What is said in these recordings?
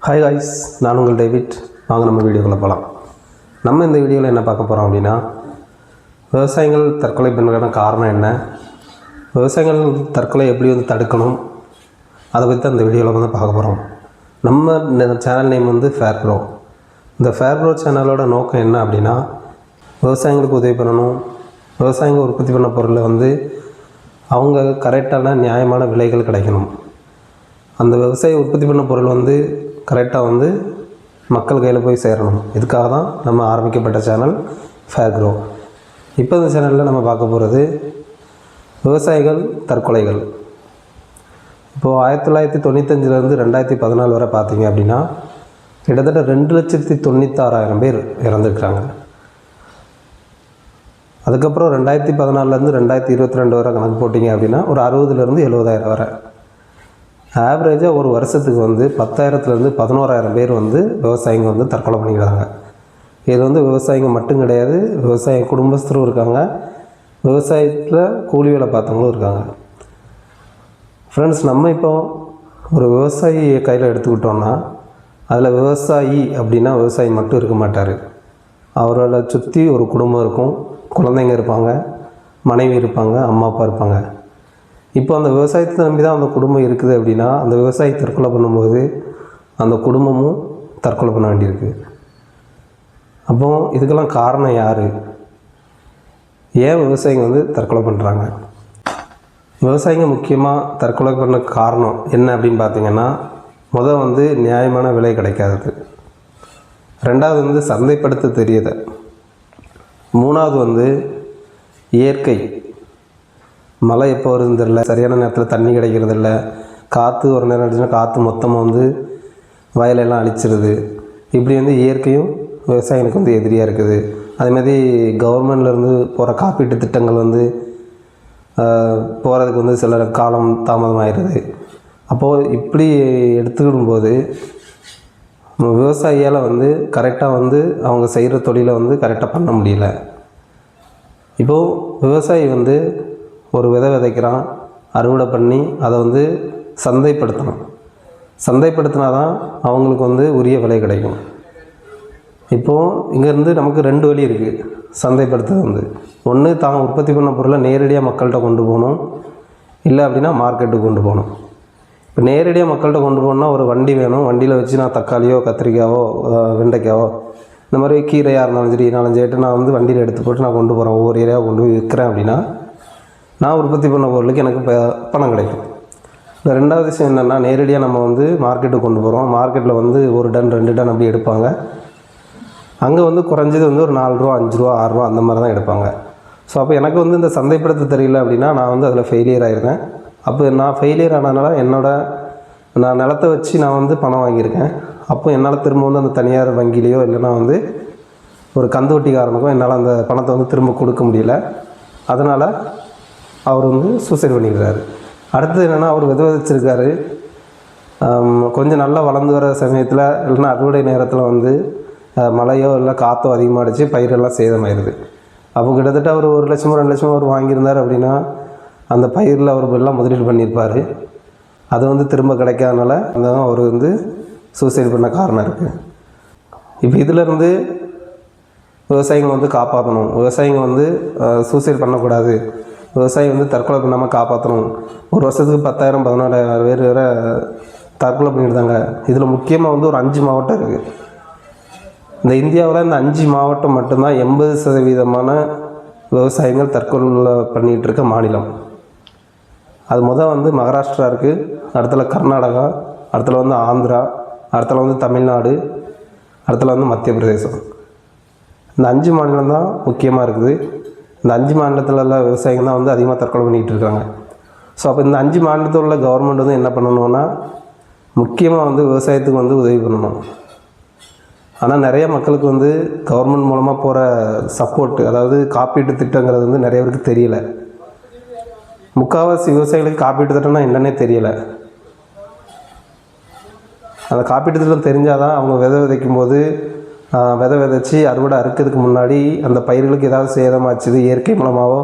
Hi guys, நான் உங்கள் David. வாங்க நம்ம வீடியோக்குள்ளே போகலாம். நம்ம இந்த வீடியோவில் என்ன பார்க்க போகிறோம் அப்படின்னா, விவசாயிகள் தற்கொலை பண்ணுறதுக்கான காரணம் என்ன, விவசாயிகள் தற்கொலை எப்படி தடுக்கணும், அதை பற்றி தான் இந்த வீடியோவில் பார்க்க போகிறோம். நம்ம சேனல் நேம் ஃபேர்க்ரோ. இந்த ஃபேர்க்ரோ சேனலோட நோக்கம் என்ன அப்படின்னா, விவசாயிகளுக்கு உதவி பண்ணணும், விவசாயிகள் உற்பத்தி பண்ண பொருளை அவங்க கரெக்டான நியாயமான விலைகள் கிடைக்கணும். அந்த விவசாயி உற்பத்தி பண்ண பொருள் கரெக்டாக மக்கள் கையில் போய் சேரணும். இதுக்காக தான் நம்ம ஆரம்பிக்கப்பட்ட சேனல் ஃபேர்க்ரோ. இப்போ இந்த சேனலில் நம்ம பார்க்க போகிறது விவசாயிகள் தற்கொலைகள். இப்போது 1995 2014 வரை பார்த்திங்க அப்படின்னா கிட்டத்தட்ட 2,96,000 பேர் இறந்துருக்குறாங்க. அதுக்கப்புறம் 2014 2022 வரை கணக்கு போட்டிங்க அப்படின்னா ஒரு 60,000 70,000 வரை. ஆவரேஜாக ஒரு வருஷத்துக்கு 10,000 11,000 பேர் விவசாயிங்க தற்கொலை பண்ணிக்கிறாங்க. இது விவசாயிங்க மட்டும் கிடையாது, விவசாய குடும்பஸ்தரும் இருக்காங்க, விவசாயத்தில் கூலி வேலை பார்த்தவங்களும் இருக்காங்க. ஃப்ரெண்ட்ஸ், நம்ம இப்போ ஒரு விவசாயியை கையில் எடுத்துக்கிட்டோன்னா அதில் விவசாயி அப்படின்னா விவசாயி மட்டும் இருக்க மாட்டார். அவரோட சுற்றி ஒரு குடும்பம் இருக்கும், குழந்தைங்க இருப்பாங்க, மனைவி இருப்பாங்க, அம்மா அப்பா இருப்பாங்க. இப்போ அந்த விவசாயத்தை நம்பி தான் அந்த குடும்பம் இருக்குது அப்படின்னா அந்த விவசாயி தற்கொலை பண்ணும்போது அந்த குடும்பமும் தற்கொலை பண்ண வேண்டியிருக்கு. அப்போ இதுக்கெல்லாம் காரணம் யார்? ஏன் விவசாயிங்க தற்கொலை பண்ணுறாங்க? விவசாயிங்க முக்கியமாக தற்கொலை பண்ண காரணம் என்ன அப்படின்னு பார்த்திங்கன்னா, முதல் நியாயமான விலை கிடைக்காதது, ரெண்டாவது சந்தைப்படுத்த தெரியுது, மூணாவது இயற்கை மழை எப்போ வருதுன்னு தெரியல, சரியான நேரத்தில் தண்ணி கிடைக்கிறதில்ல, காற்று ஒரு நேரம் அடிச்சுன்னா காற்று மொத்தமாக வயலெல்லாம் அழிச்சிருது. இப்படி இயற்கையும் விவசாயிகளுக்கு எதிரியாக இருக்குது. அதேமாதிரி கவர்மெண்ட்லேருந்து போகிற காப்பீட்டு திட்டங்கள் போகிறதுக்கு சில காலம் தாமதமாகிடுது. அப்போது இப்படி எடுத்துக்கிடும்போது விவசாயியால் கரெக்டாக அவங்க செய்கிற தொழிலை கரெக்டாக பண்ண முடியல. இப்போது விவசாயி ஒரு விதை விதைக்கிறான், அறுவடை பண்ணி அதை சந்தைப்படுத்தணும். சந்தைப்படுத்தினா தான் அவங்களுக்கு உரிய விலை கிடைக்கும். இப்போது இங்கேருந்து நமக்கு 2 வழி இருக்குது சந்தைப்படுத்துறது. ஒன்று தான் உற்பத்தி பண்ண பொருளை நேரடியாக மக்கள்கிட்ட கொண்டு போகணும், இல்லை அப்படின்னா மார்க்கெட்டுக்கு கொண்டு போகணும். இப்போ நேரடியாக மக்கள்கிட்ட கொண்டு போகணுன்னா ஒரு வண்டி வேணும். வண்டியில் வச்சு நான் தக்காளியோ கத்திரிக்காயோ வெண்டைக்காயோ இந்த மாதிரி கீரையாக இருந்தாலும் சரி 4-5 ஐட்டம் நான் வண்டியில் எடுத்து போட்டு நான் கொண்டு போகிறேன், ஒவ்வொரு ஏரியாவை கொண்டு போய் விற்கிறேன் அப்படின்னா நான் உற்பத்தி பண்ண பொருளுக்கு எனக்கு பணம் கிடைக்கும். இந்த ரெண்டாவது விஷயம் என்னென்னா, நேரடியாக நம்ம மார்க்கெட்டுக்கு கொண்டு போகிறோம். மார்க்கெட்டில் 1 டன் 2 டன் அப்படி எடுப்பாங்க. அங்கே குறைஞ்சது ஒரு 4 ரூபா 5 ரூபா 6 ரூபா அந்த மாதிரி தான் எடுப்பாங்க. ஸோ அப்போ எனக்கு இந்த சந்தைப்படுத்த தெரியல அப்படின்னா நான் அதில் ஃபெயிலியர் ஆகிருக்கேன். அப்போ நான் ஃபெயிலியர் ஆனதுனால நான் நிலத்தை வச்சு நான் பணம் வாங்கியிருக்கேன். அப்போ என்னால் திரும்ப அந்த தனியார் வங்கியிலையோ இல்லைன்னா ஒரு கந்து வட்டிக்காரனுக்கும் என்னால் அந்த பணத்தை திரும்ப கொடுக்க முடியல. அதனால் அவர் சூசைட் பண்ணிக்கிறாரு. அடுத்தது என்னென்னா, அவர் விதைச்சிருக்காரு. கொஞ்சம் நல்லா வளர்ந்து வர சமயத்தில் இல்லைன்னா அறுவடை நேரத்தில் மழையோ இல்லை காற்றோ அதிகமாகிடுச்சு, பயிரெல்லாம் சேதமாயிருது. அப்போ கிட்டத்தட்ட அவர் 1 லட்சமோ 2 லட்சமோ அவர் வாங்கியிருந்தார் அப்படின்னா அந்த பயிரில் அவர் எல்லாம் முதலீடு பண்ணியிருப்பார். அது திரும்ப கிடைக்காதனால அந்த அவர் சூசைட் பண்ண காரணம் இருக்குது. இப்போ இதிலேருந்து விவசாயிகள் காப்பாற்றணும், விவசாயிங்க சூசைட் பண்ணக்கூடாது, விவசாயி தற்கொலை பண்ணாமல் காப்பாற்றணும். ஒரு வருஷத்துக்கு 10,000 14,000 பேர் வேறு தற்கொலை பண்ணியிருந்தாங்க. இதில் முக்கியமாக ஒரு 5 மாவட்டம் இருக்குது. இந்த இந்தியாவில் இந்த 5 மாவட்டம் மட்டும்தான் 80% விவசாயிகள் தற்கொலை பண்ணிகிட்டு இருக்க மாநிலம். அது முதல் மகாராஷ்டிரா இருக்குது, அடுத்தல கர்நாடகா, அடுத்தல ஆந்திரா, அடுத்தல தமிழ்நாடு, அடுத்தல மத்திய பிரதேசம். இந்த 5 மாநிலம் தான் முக்கியமாக இருக்குது. இந்த 5 மாநிலத்தில் உள்ள விவசாயிகள் தான் அதிகமாக தற்கொலை பண்ணிகிட்டு இருக்காங்க. ஸோ அப்போ இந்த 5 மாநிலத்தில் உள்ள கவர்மெண்ட் என்ன பண்ணணும்னா, முக்கியமாக விவசாயத்துக்கு உதவி பண்ணணும். ஆனால் நிறைய மக்களுக்கு கவர்மெண்ட் மூலமாக போகிற சப்போர்ட்டு, அதாவது காப்பீட்டு திட்டங்கிறது நிறைய பேருக்கு தெரியல. முக்கால்வாசி விவசாயிகளுக்கு காப்பீட்டு திட்டம்னா என்னன்னே தெரியலை. அந்த காப்பீட்டு திட்டம் தெரிஞ்சால் தான் அவங்க விதை விதைக்கும் போது விதை விதைச்சி அறுவடை அறுக்கிறதுக்கு முன்னாடி அந்த பயிர்களுக்கு ஏதாவது சேதமாச்சுது இயற்கை மூலமாகவோ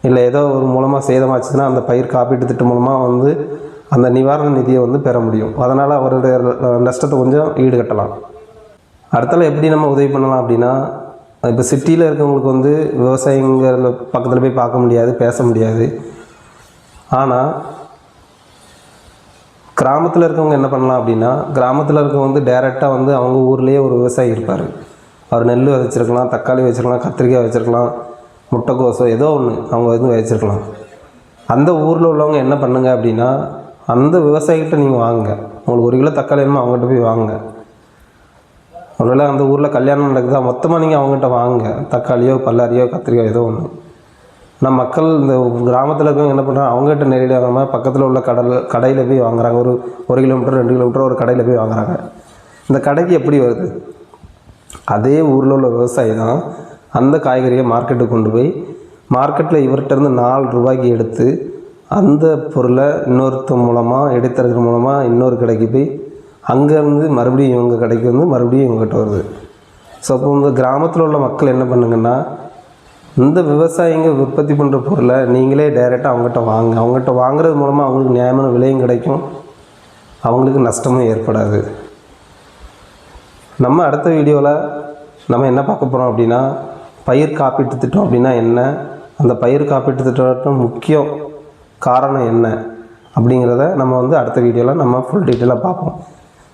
இல்லை ஏதோ ஒரு மூலமாக சேதமாச்சுன்னா அந்த பயிர் காப்பீட்டு திட்டம் மூலமாக அந்த நிவாரண நிதியை வந்து பெற முடியும். அதனால் அவருடைய நஷ்டத்தை கொஞ்சம் ஈடுகட்டலாம். அடுத்தால எப்படி நம்ம உதவி பண்ணலாம் அப்படின்னா, இப்போ சிட்டியில் இருக்கவங்களுக்கு வந்து விவசாயிங்கிற பக்கத்தில் போய் பார்க்க முடியாது, பேச முடியாது. ஆனால் கிராமத்தில் இருக்கவங்க என்ன பண்ணலாம் அப்படின்னா, கிராமத்தில் இருக்கவங்க வந்து டைரெக்டாக வந்து அவங்க ஊர்லேயே ஒரு விவசாயி இருப்பார். அவர் நெல் விதைச்சிருக்கலாம், தக்காளி வச்சுருக்கலாம், கத்திரிக்காய் வச்சுருக்கலாம், முட்டைக்கோசோ ஏதோ ஒன்று அவங்க வந்து விதைச்சிருக்கலாம். அந்த ஊரில் உள்ளவங்க என்ன பண்ணுங்க அப்படின்னா, அந்த விவசாயிகிட்ட நீங்கள் வாங்குங்க. உங்களுக்கு 1 கிலோ தக்காளி வேணுமோ அவங்ககிட்ட போய் வாங்குங்க. ஒருவேளை அந்த ஊரில் கல்யாணம் நடக்குதா, மொத்தமாக நீங்கள் அவங்ககிட்ட வாங்குங்க. தக்காளியோ பல்லாரியோ கத்திரிக்காயோ ஏதோ ஒன்று. நம்ம மக்கள் இந்த கிராமத்தில் இருக்கவங்க என்ன பண்ணுறாங்க, அவங்ககிட்ட நேரடியாக வாங்காமல் பக்கத்தில் உள்ள கடையில் போய் வாங்குறாங்க. ஒரு 1 கிலோமீட்டர் 2 கிலோமீட்டர் ஒரு கடையில் போய் வாங்குறாங்க. இந்த கடைக்கு எப்படி வருது? அதே ஊரில் உள்ள விவசாயி தான் அந்த காய்கறியை மார்க்கெட்டுக்கு கொண்டு போய் மார்க்கெட்டில் இவர்கிட்டருந்து 4 ரூபாய்க்கு எடுத்து அந்த பொருளை இன்னொருத்த மூலமாக எடுத்துறது மூலமாக இன்னொரு கடைக்கு போய் அங்கேருந்து மறுபடியும் இவங்க கடைக்கு வந்து மறுபடியும் இவங்ககிட்ட வருது. ஸோ அப்போ இந்த கிராமத்தில் உள்ள மக்கள் என்ன பண்ணுங்கன்னா, இந்த விவசாயிங்க உற்பத்தி பண்ணுற பொருளை நீங்களே டைரெக்டாக அவங்ககிட்ட வாங்க. அவங்ககிட்ட வாங்குறது மூலமாக அவங்களுக்கு நியாயமான விலையும் கிடைக்கும், அவங்களுக்கு நஷ்டமும் ஏற்படாது. நம்ம அடுத்த வீடியோவில் நம்ம என்ன பார்க்க போகிறோம் அப்படின்னா, பயிர் காப்பீட்டு திட்டம் அப்படின்னா என்ன, அந்த பயிர் காப்பீட்டு திட்டம் முக்கியம் காரணம் என்ன அப்படிங்கிறத நம்ம வந்து அடுத்த வீடியோவில் நம்ம ஃபுல் டீட்டெயிலாக பார்ப்போம்.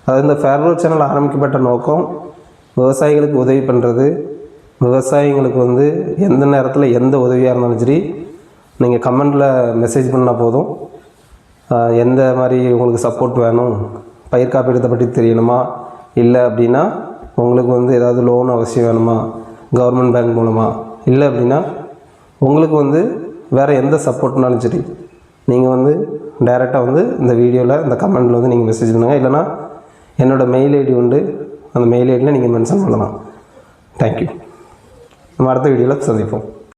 அதாவது இந்த ஃபேர்வெல் சேனல் ஆரம்பிக்கப்பட்ட நோக்கம் விவசாயிகளுக்கு உதவி பண்ணுறது. விவசாயிங்களுக்கு வந்து எந்த நேரத்தில் எந்த உதவியாக இருந்தாலும் சரி நீங்கள் கமெண்டில் மெசேஜ் பண்ணால் போதும். எந்த மாதிரி உங்களுக்கு சப்போர்ட் வேணும், பயிர் காப்பீட்டத்தை பற்றி தெரியணுமா, இல்லை அப்படின்னா உங்களுக்கு வந்து ஏதாவது லோன் அவசியம் வேணுமா கவர்மெண்ட் பேங்க் மூலமாக, இல்லை அப்படின்னா உங்களுக்கு வந்து வேறு எந்த சப்போர்ட்னாலும் சரி நீங்கள் வந்து டைரெக்டாக வந்து இந்த வீடியோவில் இந்த கமெண்டில் வந்து நீங்கள் மெசேஜ் பண்ணுங்கள். இல்லைனா என்னோடய மெயில் ஐடி உண்டு, அந்த மெயில் ஐடியில் நீங்கள் மென்ஷன் பண்ணலாம். தேங்க்யூ. நம்ம அடுத்த வீடியோவில் சந்திப்போம்.